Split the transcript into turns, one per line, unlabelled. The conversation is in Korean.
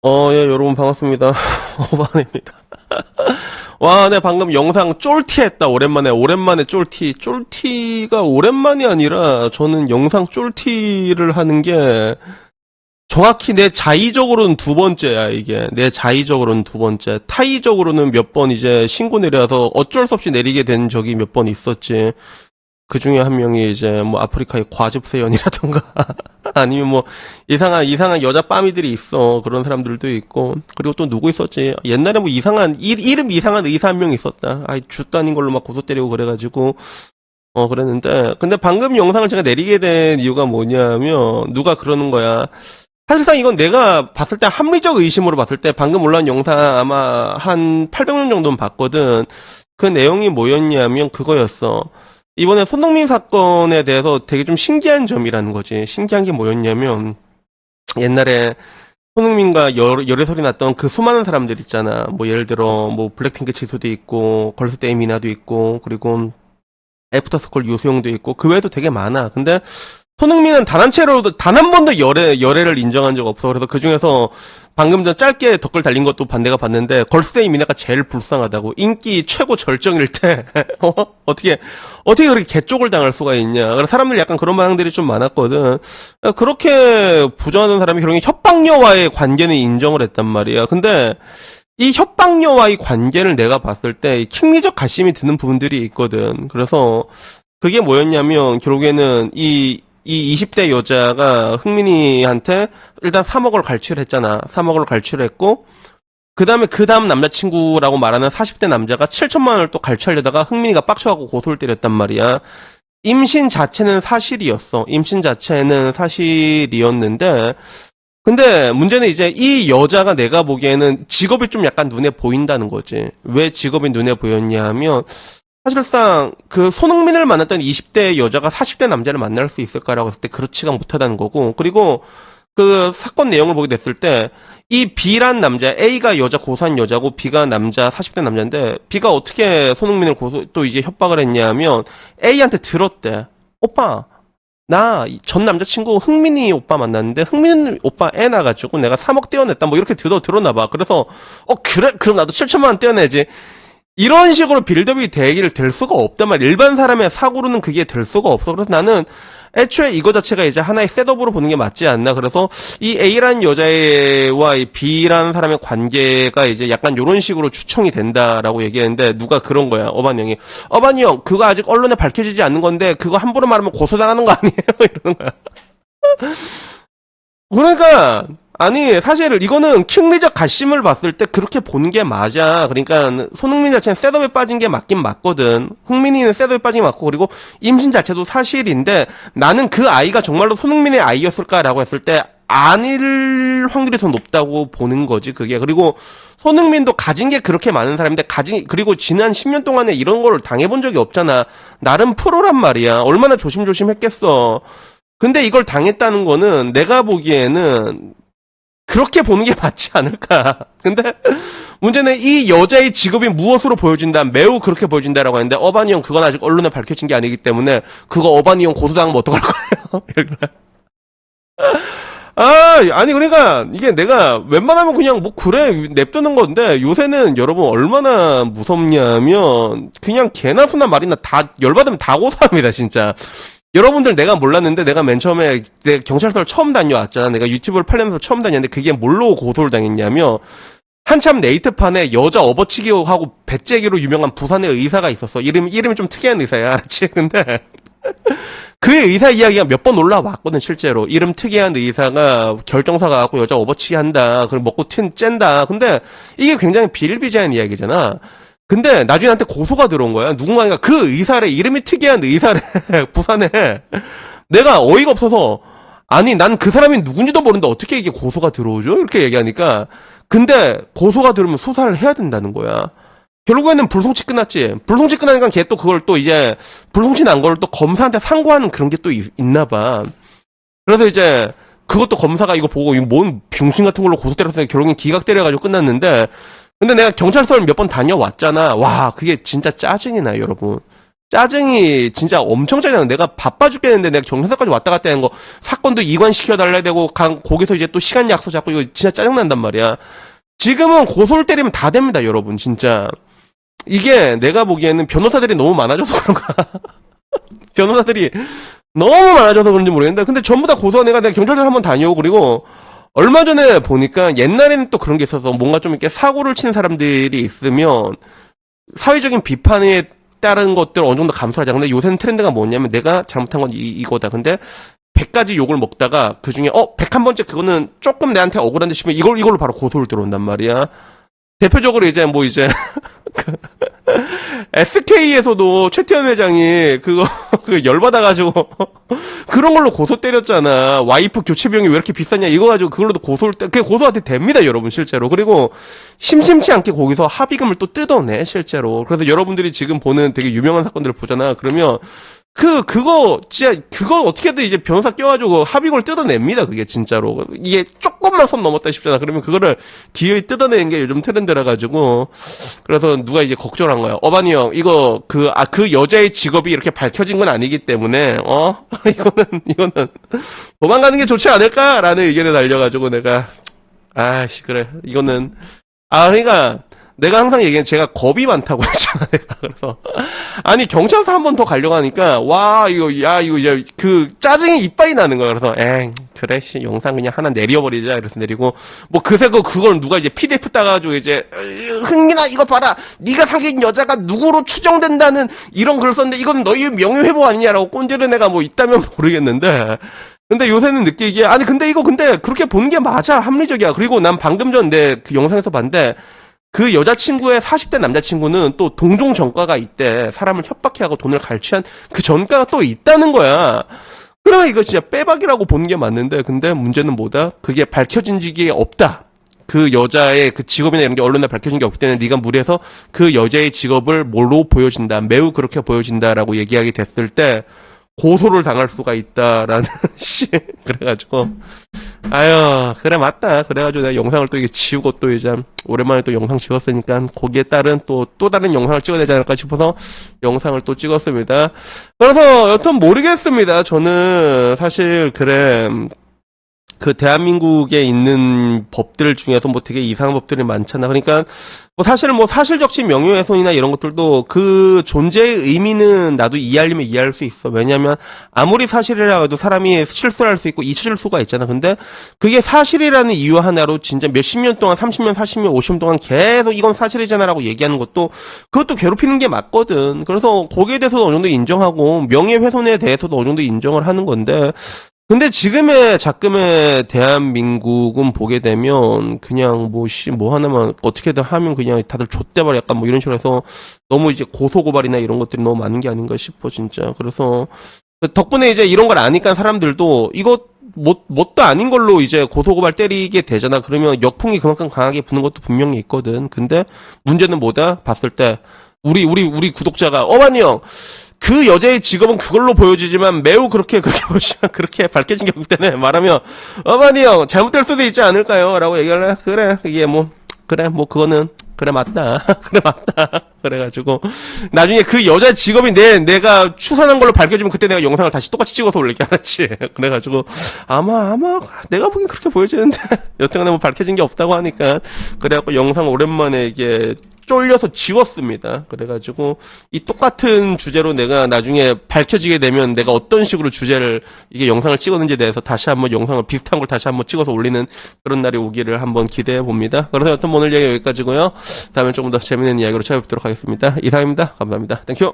예, 여러분 반갑습니다. 오반입니다. 와, 네, 방금 영상 쫄티 했다. 오랜만에 쫄티. 쫄티가 오랜만이 아니라 저는 영상 쫄티를 하는 게 정확히 내 자의적으로는 두 번째야, 이게. 내 자의적으로는 두 번째. 타의적으로는 몇 번 이제 신고 내려서 어쩔 수 없이 내리게 된 적이 몇 번 있었지. 그 중에 한 명이 이제 뭐 아프리카의 과즙세연이라던가 아니면 뭐 이상한 여자 빠미들이 있어. 그런 사람들도 있고. 그리고 또 누구 있었지? 옛날에 뭐 이름 이상한 의사 한 명 있었다. 아이, 쥐도 아닌 걸로 막 고소 때리고 그래가지고. 그랬는데. 근데 방금 영상을 제가 내리게 된 이유가 뭐냐면, 누가 그러는 거야. 사실상 이건 내가 봤을 때 합리적 의심으로 봤을 때 방금 올라온 영상 아마 한 800명 정도는 봤거든. 그 내용이 뭐였냐면 그거였어. 이번에 손흥민 사건에 대해서 되게 좀 신기한 점이라는 거지. 신기한 게 뭐였냐면, 옛날에 손흥민과 열애설이 났던 그 수많은 사람들 있잖아. 뭐 예를 들어 뭐 블랙핑크 치수도 있고, 걸스데이 미나도 있고, 그리고 애프터스쿨 유수용도 있고, 그 외에도 되게 많아. 근데 손흥민은 단 한 번도 열애를 인정한 적 없어. 그래서 그 중에서 방금 전 짧게 댓글 달린 것도 내가 봤는데, 걸스데이 미나가 제일 불쌍하다고. 인기 최고 절정일 때, 어떻게 그렇게 개쪽을 당할 수가 있냐. 그래서 사람들 약간 그런 반응들이 좀 많았거든. 그렇게 부정하는 사람이 결국에 협박녀와의 관계는 인정을 했단 말이야. 근데, 이 협박녀와의 관계를 내가 봤을 때, 킹리적 가심이 드는 부분들이 있거든. 그래서, 그게 뭐였냐면, 결국에는 이 20대 여자가 흥민이한테 일단 3억을 갈취를 했잖아. 3억을 갈취를 했고, 그 다음 남자친구라고 말하는 40대 남자가 7천만 원을 또 갈취하려다가 흥민이가 빡쳐갖고 고소를 때렸단 말이야. 임신 자체는 사실이었어. 임신 자체는 사실이었는데, 근데 문제는 이제 이 여자가 내가 보기에는 직업이 좀 약간 눈에 보인다는 거지. 왜 직업이 눈에 보였냐 하면, 사실상 그 손흥민을 만났던 20대 여자가 40대 남자를 만날 수 있을까라고 했을 때 그렇지가 못하다는 거고, 그리고 그 사건 내용을 보게 됐을 때 이 B란 남자, A가 여자 고소한 여자고 B가 남자 40대 남자인데, B가 어떻게 손흥민을 또 이제 협박을 했냐면 A한테 들었대. 오빠, 나 전 남자친구 흥민이 오빠 만났는데 흥민 오빠 애 나가지고 내가 3억 떼어냈다, 뭐 이렇게 들었나 봐. 그래서 그래, 그럼 나도 7천만 원 떼어내지. 이런 식으로 빌드업이 될 수가 없단 말이야. 일반 사람의 사고로는 그게 될 수가 없어. 그래서 나는 애초에 이거 자체가 이제 하나의 셋업으로 보는 게 맞지 않나. 그래서 이 A라는 여자와 이 B라는 사람의 관계가 이제 약간 이런 식으로 추정이 된다라고 얘기했는데, 누가 그런 거야. 어반이 형이. 어반이 형, 그거 아직 언론에 밝혀지지 않는 건데 그거 함부로 말하면 고소당하는 거 아니에요? 이러는 거야. 그러니까 아니, 사실 이거는 킹리적 가심을 봤을 때 그렇게 보는 게 맞아. 그러니까 손흥민 자체는 셋업에 빠진 게 맞긴 맞거든. 흥민이는 셋업에 빠진 게 맞고, 그리고 임신 자체도 사실인데, 나는 그 아이가 정말로 손흥민의 아이였을까라고 했을 때 아닐 확률이 더 높다고 보는 거지, 그게. 그리고 손흥민도 가진 게 그렇게 많은 사람인데, 그리고 지난 10년 동안에 이런 걸 당해본 적이 없잖아. 나름 프로란 말이야. 얼마나 조심조심 했겠어. 근데 이걸 당했다는 거는 내가 보기에는 그렇게 보는 게 맞지 않을까. 근데 문제는 이 여자의 직업이 무엇으로 보여진다, 매우 그렇게 보여진다라고 했는데, 어바니 형 그건 아직 언론에 밝혀진 게 아니기 때문에 그거 어바니 형 고소당하면 어떡할 거예요? 아니, 그러니까 이게 내가 웬만하면 그냥 뭐 그래 냅두는 건데, 요새는 여러분 얼마나 무섭냐면 그냥 개나 소나 말이나 다 열받으면 다 고소합니다, 진짜. 여러분들, 내가 몰랐는데, 내가 맨 처음에 내 경찰서를 처음 다녀왔잖아. 내가 유튜브를 팔면서 처음 다녔는데, 그게 뭘로 고소를 당했냐면, 한참 네이트판에 여자 업어치기하고 배째기로 유명한 부산의 의사가 있었어. 이름이 좀 특이한 의사야, 알았지? 근데 그의 의사 이야기가 몇 번 올라왔거든, 실제로. 이름 특이한 의사가 결정사가 갖고 여자 업어치기 한다, 그걸 먹고 쨘다. 근데 이게 굉장히 비일비재한 이야기잖아. 근데 나중에 한테 고소가 들어온 거야. 누군가가 그 의사래, 이름이 특이한 의사래, 부산에. 내가 어이가 없어서, 아니, 난 그 사람이 누군지도 모르는데 어떻게 이게 고소가 들어오죠? 이렇게 얘기하니까. 근데 고소가 들어오면 수사를 해야 된다는 거야. 결국에는 불송치 끝났지. 불송치 끝나니까 걔 또 그걸 또 이제, 불송치 난 거를 또 검사한테 상고하는 그런 게 또 있나 봐. 그래서 이제, 그것도 검사가 이거 보고, 이거 뭔 병신 같은 걸로 고소 때렸어요. 결국엔 기각 때려가지고 끝났는데, 근데 내가 경찰서를 몇 번 다녀왔잖아. 와, 그게 진짜 짜증이 나요, 여러분. 짜증이 진짜 엄청 짜증나. 내가 바빠 죽겠는데 내가 경찰서까지 왔다 갔다 하는 거 사건도 이관시켜달라야 되고 거기서 이제 또 시간 약속 잡고 이거 진짜 짜증난단 말이야. 지금은 고소를 때리면 다 됩니다, 여러분. 진짜 이게 내가 보기에는 변호사들이 너무 많아져서 그런가. 변호사들이 너무 많아져서 그런지 모르겠는데 근데 전부 다 고소한 내가 경찰서 한번 다녀오고 그리고 얼마 전에 보니까 옛날에는 또 그런 게 있어서 뭔가 좀 이렇게 사고를 치는 사람들이 있으면 사회적인 비판에 따른 것들 어느 정도 감수를 하자. 근데 요새는 트렌드가 뭐냐면 내가 잘못한 건 이거다. 근데 100가지 욕을 먹다가 그 중에 101번째 그거는 조금 내한테 억울한데 싶으면 이걸로 바로 고소를 들어온단 말이야. 대표적으로 이제 뭐 이제 SK에서도 최태원 회장이 그 열받아가지고 그런 걸로 고소 때렸잖아. 와이프 교체 비용이 왜 이렇게 비싸냐 이거 가지고 그걸로도 그게 고소한테 됩니다, 여러분 실제로. 그리고 심심치 않게 거기서 합의금을 또 뜯어내 실제로. 그래서 여러분들이 지금 보는 되게 유명한 사건들을 보잖아. 그러면 그거 어떻게든 이제 변호사 껴가지고 합의금을 뜯어냅니다, 그게 진짜로. 이게 조금만 선 넘었다 싶잖아. 그러면 그거를 기어이 뜯어내는 게 요즘 트렌드라 가지고. 그래서 누가 이제 걱정을 한 거야. 어바니 형, 이거, 그 여자의 직업이 이렇게 밝혀진 건 아니기 때문에, 이거는 도망가는 게 좋지 않을까라는 의견을 날려가지고 내가, 아이씨, 그래. 이거는, 그러니까, 내가 항상 얘기한 제가 겁이 많다고 했잖아, 내가. 그래서. 아니, 경찰서 한 번 더 가려고 하니까, 이거 이제, 짜증이 이빨이 나는 거야. 그래서, 그래, 영상 그냥 하나 내려버리자. 이래서 내리고, 뭐, 그걸 누가 이제 PDF 따가지고 이제, 흥민아, 이거 봐라. 네가 사귄 여자가 누구로 추정된다는 이런 글 썼는데, 이건 너희 명예회복 아니냐라고 꼰지른 애가 뭐 있다면 모르겠는데, 근데 요새는 느끼기에, 근데 그렇게 보는 게 맞아. 합리적이야. 그리고 난 방금 전 그 영상에서 봤는데, 그 여자친구의 40대 남자친구는 또 동종 전과가 있대. 사람을 협박해하고 돈을 갈취한 그 전과가 또 있다는 거야. 그러면 이거 진짜 빼박이라고 보는 게 맞는데, 근데 문제는 뭐다? 그게 밝혀진 적이 없다. 그 여자의 그 직업이나 이런 게 언론에 밝혀진 게 없기 때문에 네가 무리해서 그 여자의 직업을 뭘로 보여진다. 매우 그렇게 보여진다라고 얘기하게 됐을 때 고소를 당할 수가 있다라는 그래가지고 그래 맞다. 그래가지고 내가 영상을 또 이게 지우고 또 이제 오랜만에 또 영상 찍었으니까 거기에 따른 또 다른 영상을 찍어야 되지 않을까 싶어서 영상을 또 찍었습니다. 그래서 여튼 모르겠습니다. 저는 사실 그래 그 대한민국에 있는 법들 중에서 뭐 되게 이상한 법들이 많잖아. 그러니까 뭐 사실 뭐 사실적시 명예훼손이나 이런 것들도 그 존재의 의미는 나도 이해하려면 이해할 수 있어. 왜냐면 아무리 사실이라 해도 사람이 실수를 할 수 있고 잊혀질 수가 있잖아. 근데 그게 사실이라는 이유 하나로 진짜 몇십 년 동안 30년, 40년, 50년 동안 계속 이건 사실이잖아라고 얘기하는 것도 그것도 괴롭히는 게 맞거든. 그래서 거기에 대해서도 어느 정도 인정하고 명예훼손에 대해서도 어느 정도 인정을 하는 건데 근데 지금의 작금의 대한민국은 보게 되면 그냥 뭐 하나만 어떻게든 하면 그냥 다들 좆대발 약간 뭐 이런 식으로 해서 너무 이제 고소고발이나 이런 것들이 너무 많은 게 아닌가 싶어 진짜. 그래서 덕분에 이제 이런 걸 아니까 사람들도 이거 뭣도 아닌 걸로 이제 고소고발 때리게 되잖아. 그러면 역풍이 그만큼 강하게 부는 것도 분명히 있거든. 근데 문제는 뭐다? 봤을 때 우리 구독자가 어머니 형 그 여자의 직업은 그걸로 보여지지만 매우 그렇게 보시면 그렇게 밝혀진 게 없기 때문에 말하면 어머니 형 잘못될 수도 있지 않을까요? 라고 얘기하려 그래 이게 그거는 그래 맞다 그래 맞다 그래가지고 나중에 그 여자 직업이 내가 추산한 걸로 밝혀지면 그때 내가 영상을 다시 똑같이 찍어서 올릴게 알았지. 그래가지고 아마 내가 보기엔 그렇게 보여지는데 여튼간에 뭐 밝혀진 게 없다고 하니까 그래갖고 영상 오랜만에 이게 쫄려서 지웠습니다. 그래가지고 이 똑같은 주제로 내가 나중에 밝혀지게 되면 내가 어떤 식으로 주제를 이게 영상을 찍었는지에 대해서 다시 한번 영상을 비슷한 걸 다시 한번 찍어서 올리는 그런 날이 오기를 한번 기대해 봅니다. 그래서 여튼 오늘 얘기 여기까지고요. 다음에 조금 더 재밌는 이야기로 찾아뵙도록 하겠습니다. 이상입니다. 감사합니다. 땡큐.